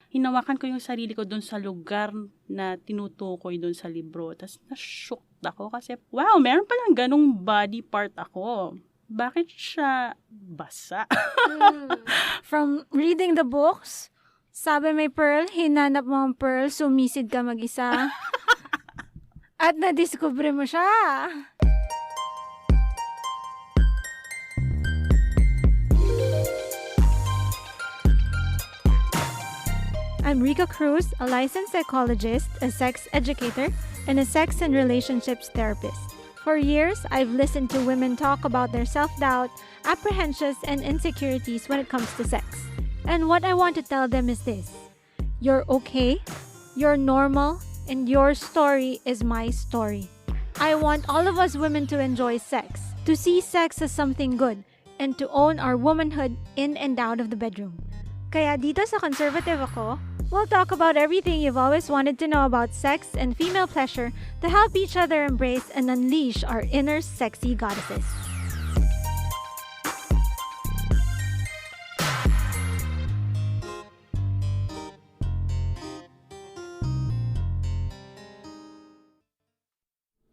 hinawakan ko yung sarili ko doon sa lugar na tinutukoy doon sa libro. Tapos na-shocked ako kasi, wow, meron palang ganong body part ako. Bakit siya basa? From reading the books, sabi may pearl, hinanap mo ang pearl, sumisid ka mag-isa. At nadiskubre mo siya. I'm Rica Cruz, a licensed psychologist, a sex educator, and a sex and relationships therapist. For years, I've listened to women talk about their self-doubt, apprehensions, and insecurities when it comes to sex. And what I want to tell them is this: you're okay, you're normal, and your story is my story. I want all of us women to enjoy sex, to see sex as something good, and to own our womanhood in and out of the bedroom. Kaya dito sa Conservative Ako, we'll talk about everything you've always wanted to know about sex and female pleasure to help each other embrace and unleash our inner sexy goddesses.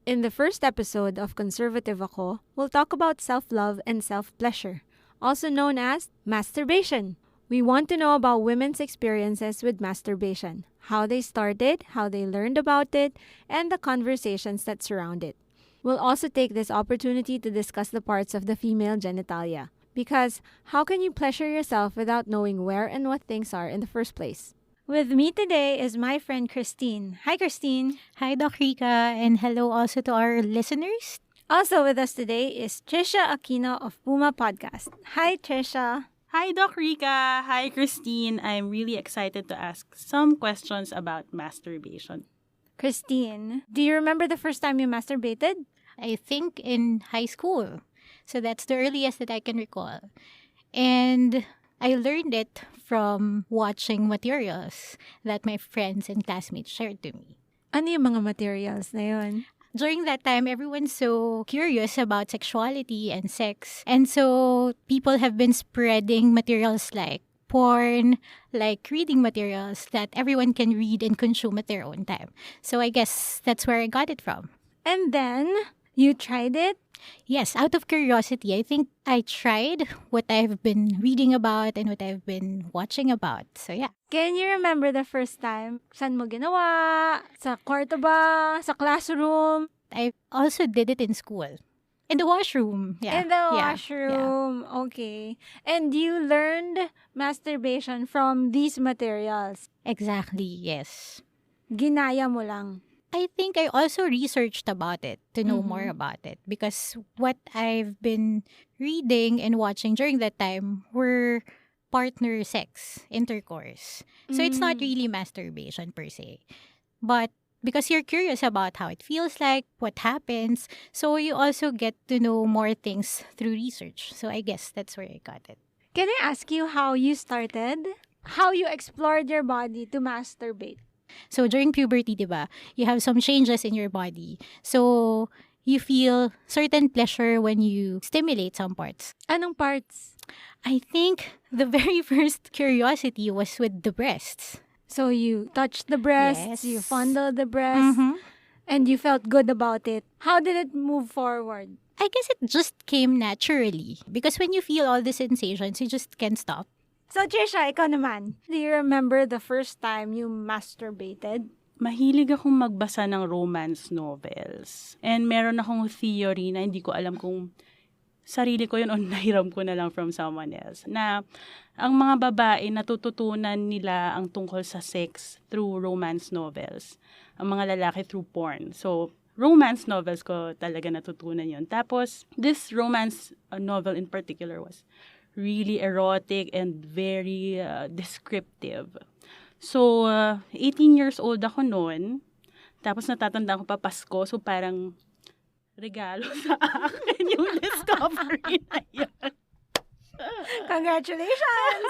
In the first episode of Conservative Ako, we'll talk about self-love and self-pleasure, also known as masturbation. We want to know about women's experiences with masturbation, how they started, how they learned about it, and the conversations that surround it. We'll also take this opportunity to discuss the parts of the female genitalia, because how can you pleasure yourself without knowing where and what things are in the first place? With me today is my friend Christine. Hi, Christine. Hi, Doc Rica, and hello also to our listeners. Also with us today is Trisha Aquino of PumaPodcast. Hi, Trisha. Hi, Doc Rica. Hi, Christine. I'm really excited to ask some questions about masturbation. Christine, do you remember the first time you masturbated? I think in high school. So that's the earliest that I can recall. And I learned it from watching materials that my friends and classmates shared to me. Ano yung mga materials na yun? During that time, everyone's so curious about sexuality and sex. And so people have been spreading materials like porn, like reading materials that everyone can read and consume at their own time. So I guess that's where I got it from. And then, you tried it? Yes, out of curiosity, I think I tried what I've been reading about and what I've been watching about. So yeah. Can you remember the first time? Saan mo ginawa? Sa kwarto ba? Sa classroom? I also did it in school. In the washroom. Yeah. In the Yeah. washroom. Yeah. Okay. And you learned masturbation from these materials? Exactly, yes. Ginaya mo lang? I think I also researched about it to know more about it, because what I've been reading and watching during that time were partner sex, intercourse. So it's not really masturbation per se. But because you're curious about how it feels like, what happens, so you also get to know more things through research. So I guess that's where I got it. Can I ask you how you started? How you explored your body to masturbate? So during puberty, diba, you have some changes in your body. So you feel certain pleasure when you stimulate some parts. Anong parts? I think the very first curiosity was with the breasts. So you touched the breasts, you Yes. fondled the breasts, and you felt good about it. How did it move forward? I guess it just came naturally. Because when you feel all the sensations, you just can't stop. So Trisha, ikaw naman. Do you remember the first time you masturbated? Mahilig akong magbasa ng romance novels. And meron akong theory na hindi ko alam kung sarili ko yun o nahiram ko na lang from someone else. Na ang mga babae natututunan nila ang tungkol sa sex through romance novels. Ang mga lalaki through porn. So, romance novels ko talaga natutunan yun. Tapos, this romance novel in particular was really erotic and very descriptive. So, 18 years old ako noon. Tapos natatandaan ko pa Pasko. So, parang regalo sa akin yung discovery na yun. Congratulations!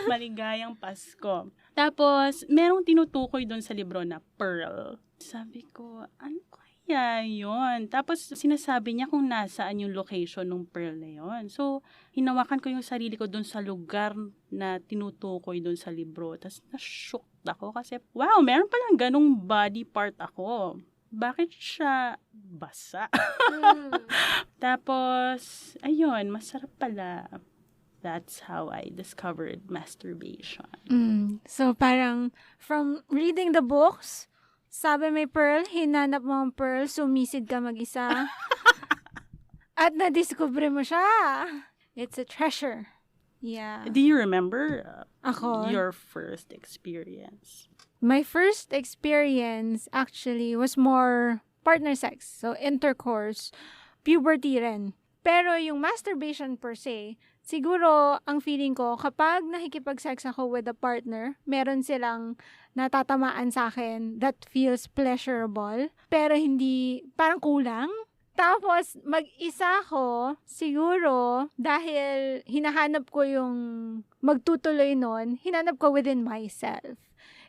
Maligayang Pasko. Tapos, merong tinutukoy doon sa libro na pearl. Sabi ko, ano kaya Yeah, yun. Tapos sinasabi niya kung nasaan yung location ng pearl na yun. So, hinawakan ko yung sarili ko dun sa lugar na tinutukoy dun sa libro. Tapos na-shocked ako kasi, wow, meron palang ganong body part ako. Bakit siya basa? Tapos, ayun, masarap pala. That's how I discovered masturbation. So, parang from reading the books, sabi may pearl, hinanap mo ang pearl, sumisid ka mag-isa. At na-discover mo siya. It's a treasure. Yeah. Do you remember Ako? your first experience? My first experience actually was more partner sex. So, intercourse, puberty rin. Pero yung masturbation per se, siguro ang feeling ko, kapag nakikipag-sex ako with a partner, meron silang natatamaan sa akin that feels pleasurable, pero hindi, parang kulang. Tapos, mag-isa ko, siguro, dahil hinahanap ko yung magtutuloy nun, hinanap ko within myself.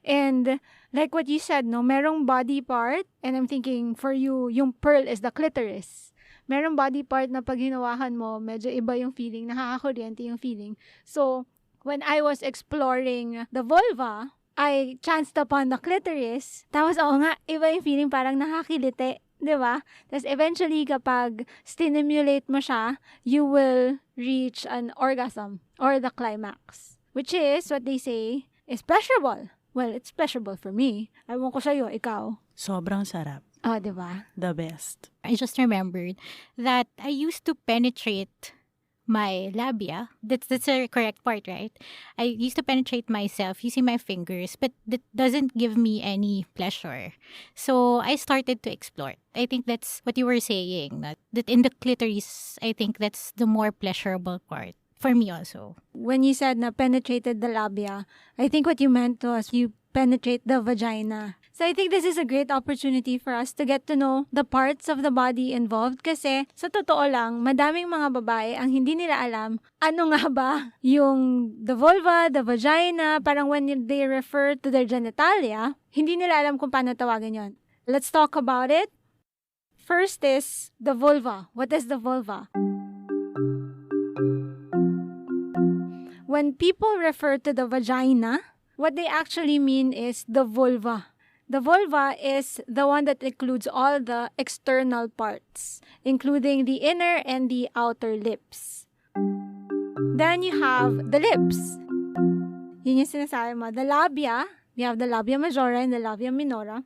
And, like what you said, no, merong body part, and I'm thinking, for you, yung pearl is the clitoris. Merong body part na pag hinawakan mo, medyo iba yung feeling, nakakakuryente yung feeling. So, when I was exploring the vulva, I chanced upon the clitoris. Tapos, oo nga, iba yung feeling, parang nakakiliti. Diba? Tapos, eventually, kapag stimulate mo siya, you will reach an orgasm or the climax. Which is, what they say, is pleasurable. Well, it's pleasurable for me. Ewan ko sa'yo, ikaw. Sobrang sarap. Oh, diba? The best. I just remembered that I used to penetrate my labia. That's the correct part, right? I used to penetrate myself using my fingers, but that doesn't give me any pleasure. So I started to explore. I think that's what you were saying, that in the clitoris, I think that's the more pleasurable part. For me also. When you said na penetrated the labia, I think what you meant was you penetrate the vagina. So I think this is a great opportunity for us to get to know the parts of the body involved kasi sa totoo lang, madaming mga babae ang hindi nila alam ano nga ba yung the vulva, the vagina, parang when they refer to their genitalia, hindi nila alam kung paano tawagan yon. Let's talk about it. First is the vulva. What is the vulva? When people refer to the vagina, what they actually mean is the vulva. The vulva is the one that includes all the external parts, including the inner and the outer lips. Then you have the lips. Yun yung sinasabi mo. The labia, you have the labia majora and the labia minora.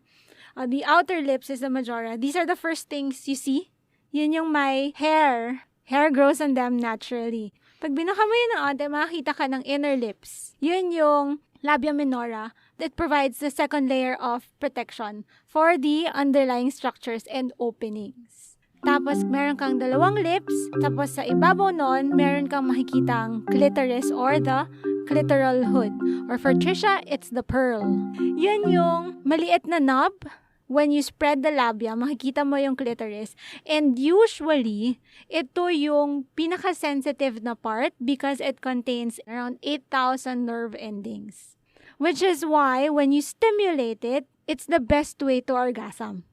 The outer lips is the majora. These are the first things you see. Yun yung may hair. Hair grows on them naturally. Pag binuka mo yun ng onte, makakita ka ng inner lips. Yun yung labia minora that provides the second layer of protection for the underlying structures and openings. Tapos, meron kang dalawang lips. Tapos, sa ibabaw nun, meron kang makikitang clitoris or the clitoral hood. Or for Trisha, it's the pearl. Yun yung maliit na knob. When you spread the labia, makikita mo yung clitoris. And usually, ito yung pinaka-sensitive na part because it contains around 8,000 nerve endings. Which is why, when you stimulate it, it's the best way to orgasm.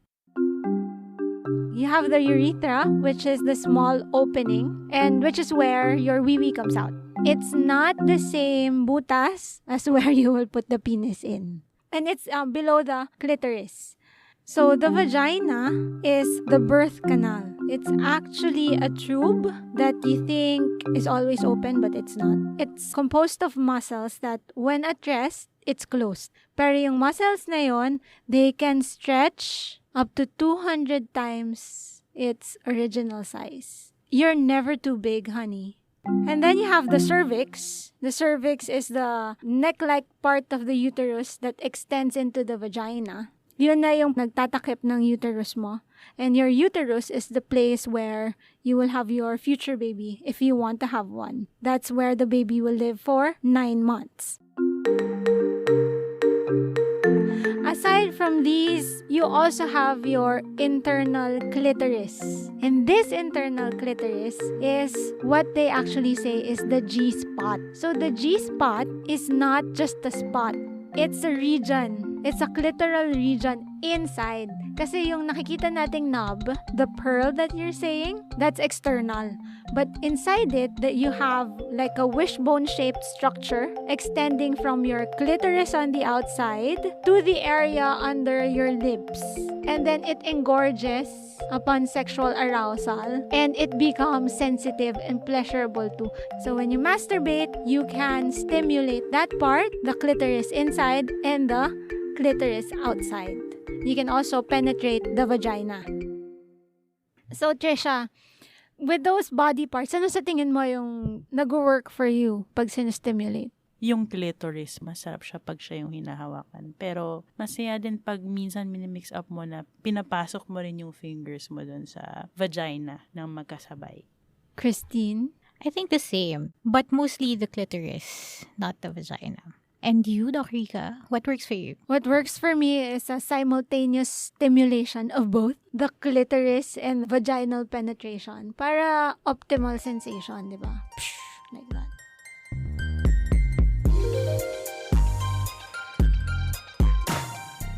You have the urethra, which is the small opening, and which is where your wee-wee comes out. It's not the same butas as where you will put the penis in. And it's below the clitoris. So, the vagina is the birth canal. It's actually a tube that you think is always open, but it's not. It's composed of muscles that, when at rest, it's closed. Pero yung muscles na yon, they can stretch up to 200 times its original size. You're never too big, honey. And then you have the cervix. The cervix is the neck-like part of the uterus that extends into the vagina. Yun na yung nagtatakip ng uterus mo. And your uterus is the place where you will have your future baby if you want to have one. That's where the baby will live for 9 months. Aside from these, you also have your internal clitoris. And this internal clitoris is what they actually say is the G-spot. So the G-spot is not just a spot. It's a region. It's a clitoral region inside. Kasi yung nakikita nating knob, the pearl that you're saying, that's external. But inside it, that you have like a wishbone-shaped structure extending from your clitoris on the outside to the area under your lips. And then it engorges upon sexual arousal and it becomes sensitive and pleasurable too. So when you masturbate, you can stimulate that part, the clitoris inside and the clitoris outside. You can also penetrate the vagina. So Trisha, with those body parts, ano sa tingin mo yung nag-work for you pag sinestimulate? Yung clitoris, masarap siya pag siya yung hinahawakan. Pero masaya din pag minsan minimix up mo na pinapasok mo rin yung fingers mo dun sa vagina ng magkasabay. Christine? I think the same, but mostly the clitoris, not the vagina. And you, Doc Rica, what works for you? What works for me is a simultaneous stimulation of both the clitoris and vaginal penetration para optimal sensation, di ba? Like that.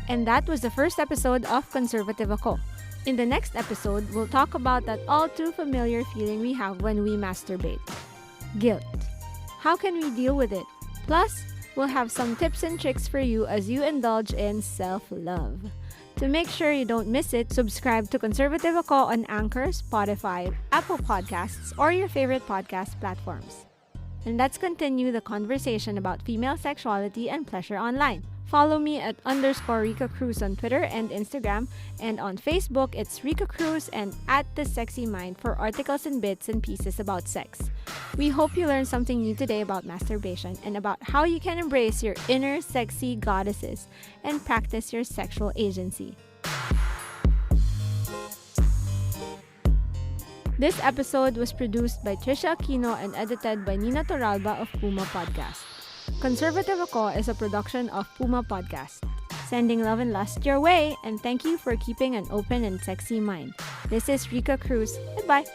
And that was the first episode of Conservative Ako. In the next episode, we'll talk about that all too familiar feeling we have when we masturbate. Guilt. How can we deal with it? Plus, we'll have some tips and tricks for you as you indulge in self-love. To make sure you don't miss it, subscribe to Conservative Ako on Anchor, Spotify, Apple Podcasts, or your favorite podcast platforms. And let's continue the conversation about female sexuality and pleasure online. Follow me at _Rika Cruz on Twitter and Instagram, and on Facebook, it's Rika Cruz and @TheSexyMind for articles and bits and pieces about sex. We hope you learned something new today about masturbation and about how you can embrace your inner sexy goddesses and practice your sexual agency. This episode was produced by Trisha Aquino and edited by Nina Toralba of PumaPodcast. Conservative Ako is a production of PumaPodcast. Sending love and lust your way, and thank you for keeping an open and sexy mind. This is Rika Cruz. Goodbye.